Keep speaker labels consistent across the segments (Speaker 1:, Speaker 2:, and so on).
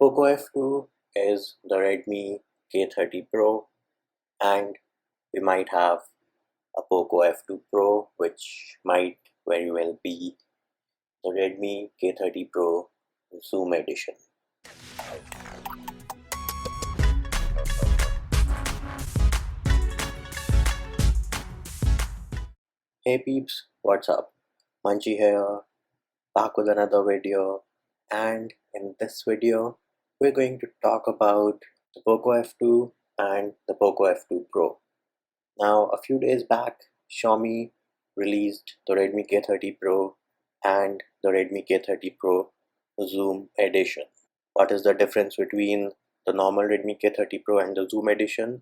Speaker 1: Poco F2 is the Redmi K30 Pro, and we might have a Poco F2 Pro, which might very well be the Redmi K30 Pro Zoom edition. Hey peeps, what's up? Manchi here, back with another video, and in this video we're going to talk about the Poco F2 and the Poco F2 Pro. Now, a few days back, Xiaomi released the Redmi K30 Pro and the Redmi K30 Pro Zoom edition. What is the difference between the normal Redmi K30 Pro and the Zoom edition?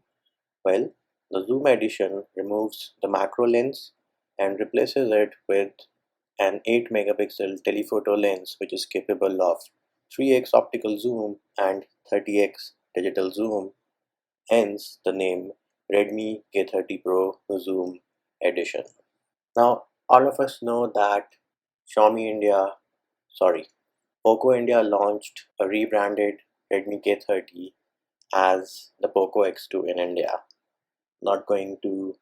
Speaker 1: Well, the Zoom edition removes the macro lens and replaces it with an 8 megapixel telephoto lens which is capable of 3x optical zoom and 30x digital zoom, hence the name Redmi K30 Pro Zoom edition. Now, all of us know that Poco India launched a rebranded Redmi K30 as the Poco X2 in India. Not going to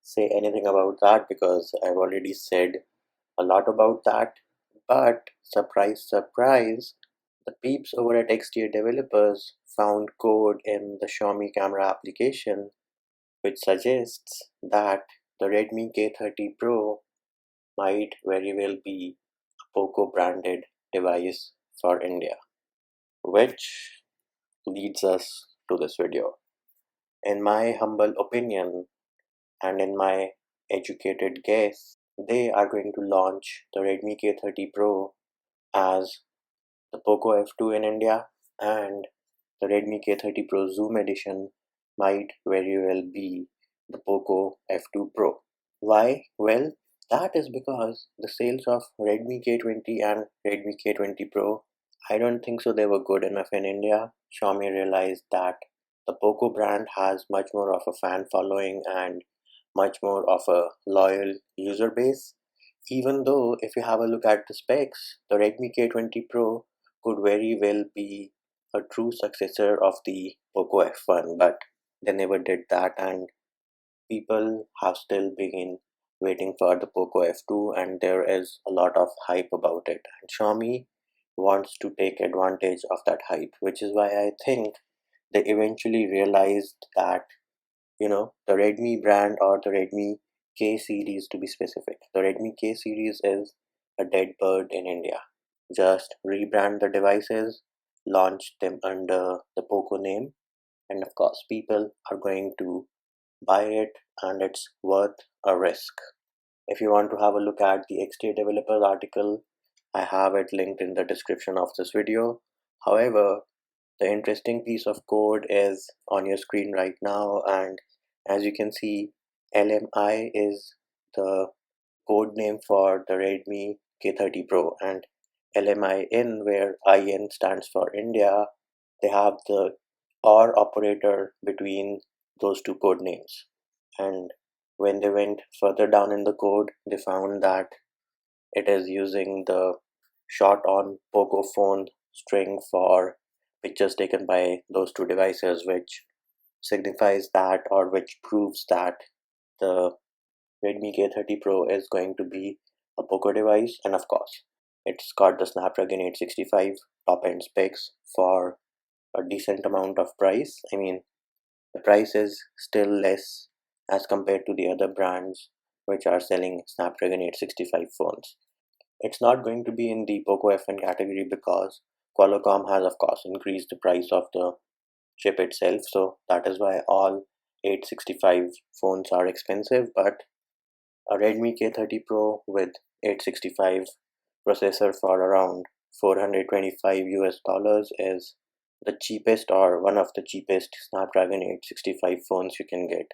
Speaker 1: say anything about that because I've already said a lot about that. But surprise, surprise, the peeps over at XDA developers found code in the Xiaomi camera application which suggests that the Redmi K30 Pro might very well be a Poco branded device for India, which leads us to this video. In my humble opinion and in my educated guess, they are going to launch the Redmi K30 Pro as the Poco F2 in India, and the Redmi K30 Pro Zoom edition might very well be the Poco F2 Pro. Why? Well, that is because the sales of Redmi K20 and Redmi K20 Pro, I don't think so they were good enough in India. Xiaomi realized that the Poco brand has much more of a fan following and much more of a loyal user base. Even though if you have a look at the specs, the Redmi K20 Pro could very well be a true successor of the Poco F1, but they never did that, and people have still been waiting for the Poco F2, and there is a lot of hype about it. And Xiaomi wants to take advantage of that hype, which is why I think they eventually realized that, the Redmi brand, or the Redmi K series to be specific, the Redmi K series is a dead bird in India. Just rebrand the devices, launch them under the Poco name, and of course, people are going to buy it, and it's worth a risk. If you want to have a look at the XDA developers article, I have it linked in the description of this video. However, the interesting piece of code is on your screen right now, and as you can see, LMI is the code name for the Redmi K30 Pro, and LMIN, where IN stands for India, they have the OR operator between those two code names. And when they went further down in the code, they found that it is using the short on Poco phone string for pictures taken by those two devices, which signifies that, or which proves that the Redmi K30 Pro is going to be a Poco device. And of course, it's got the Snapdragon 865 top end specs for a decent amount of price. I mean, the price is still less as compared to the other brands which are selling Snapdragon 865 phones. It's not going to be in the Poco F1 category because Qualcomm has of course increased the price of the chip itself, so that is why all 865 phones are expensive. But a Redmi K30 Pro with 865 processor for around 425 US dollars is the cheapest, or one of the cheapest, Snapdragon 865 phones you can get.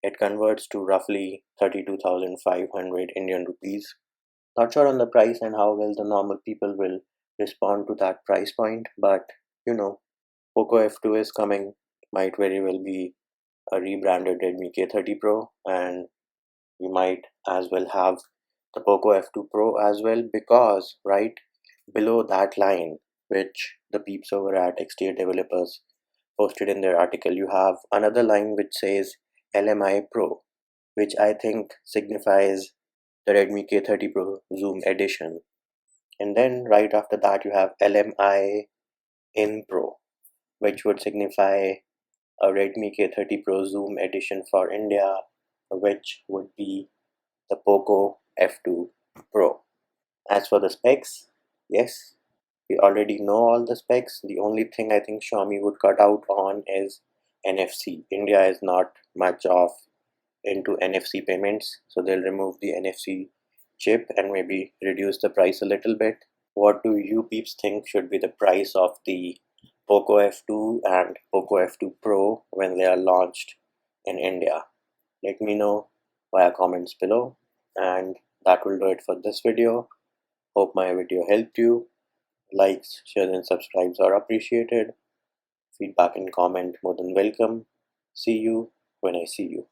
Speaker 1: It converts to roughly 32,500 Indian rupees. Not sure on the price and how well the normal people will respond to that price point, but Poco F2 is coming, might very well be a rebranded Redmi K30 Pro, and we might as well have the Poco F2 Pro as well, because right below that line, which the peeps over at XT Developers posted in their article, you have another line which says LMI Pro, which I think signifies the Redmi K30 Pro Zoom edition. And then right after that you have LMI in Pro, which would signify a Redmi K30 Pro Zoom edition for India, which would be the Poco F2 Pro. As for the specs, yes, we already know all the specs. The only thing I think Xiaomi would cut out on is NFC. India is not much of into NFC payments, so they'll remove the NFC chip and maybe reduce the price a little bit. What do you peeps think should be the price of the Poco F2 and Poco F2 Pro when they are launched in India? Let me know via comments below, and that will do it for this video. Hope my video helped you. Likes, shares and subscribes are appreciated. Feedback and comment more than welcome. See you when I see you.